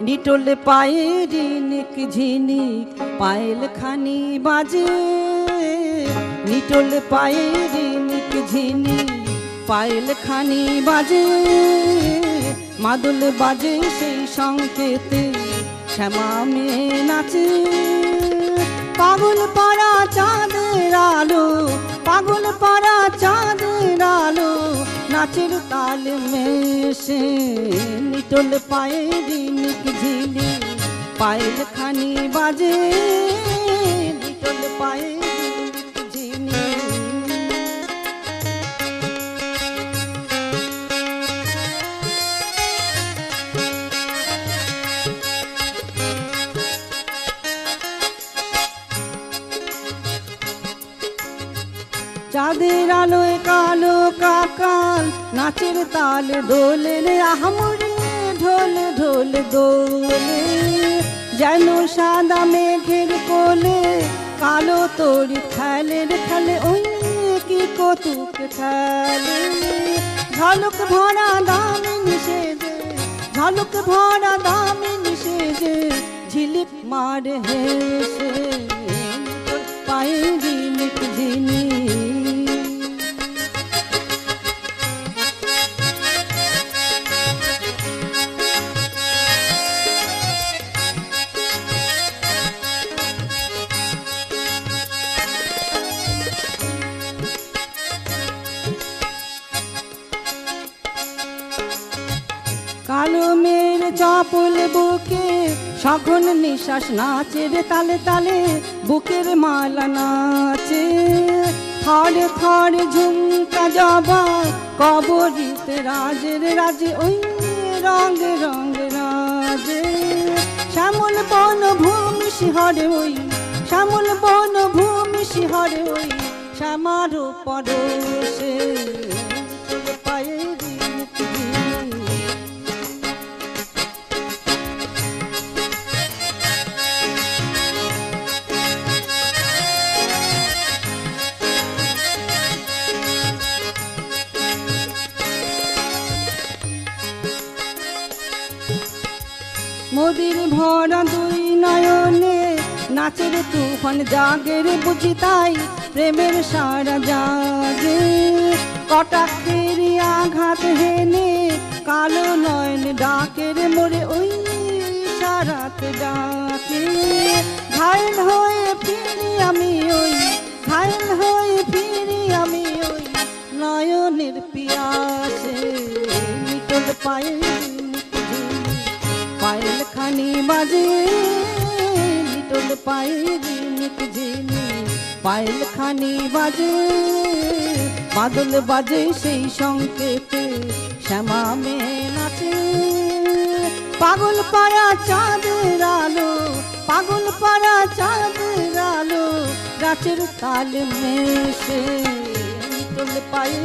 নিটোল পায়ে রিনিক ঝিনিক পায়েল খানি বাজে, নিটোল পায়ে রিনিক ঝিনিক পায়েল খানি বাজে, মাদল বাজে সেই সংকেতে শ্যামা মেয়ে নাচে। পাগল পাড়া চাঁদের আলো, পাগল পাড়া চাঁদের আলো, নাচের তাল মেশে নিটোল পায়ে রিনিক ঝিনিক পায়েল খানি বাজে, নিটোল পায়ে রিনিক ঝিনিক। চাঁদের আলোয় কালো কাকাল নাচের তাল দোলে রে আহমরে, ঢোল ঢোল দোলে যেন সাদা মেঘের কোলে, কালো তরি খেলে রে খেলে ওই কি কৌতুক খেলে। ঝলক ভরা দামিনী সেজে, ঝলক ভরা দামিনী সেজে, ঝিলিক মারে হেসে পায়ে রিনিক ঝিনিক। কালো মেয়ের চপল বুকে সঘন নিঃশ্বাস নাচের তালে তালে, বুকের মালা নাচে থরে থরে ঝুমকা জবা, কবরিতে রাজের রাজে ওই রঙ রঙ রাজে। শ্যামল বন ভূমি শিহরে ওই, শ্যামল বন ভূমি শিহরে ওই, শ্যামার পরশে পায়ে রিনিক ঝিনিক। মোদির ভরা দুই নয়নে নাচের তুফান জাগের বুঝি তাই, প্রেমের সারা জাগে কটাক্ষের আঘাত হেনে, কালো নয়ন ডাকের মোরে ওই সারাত ডাকে। ঘায়েল হয়ে ফিরি আমি ওই, ঘায়েল হয়ে ফিরি আমি ওই নয়নের পিয়াসে, নিটোল পায়ে পায়েল খানি বাজে, নিটোল পায়ে রিনিক ঝিনিক পায়েল খানি বাজে, বাদল বাজে সেই সংকেতে শ্যামা মেয়ে নাচে। পাগল পাড়া চাঁদের আলো, পাগল পাড়া চাঁদের আলো, গাছের তাল মেশে নিটোল পায়ে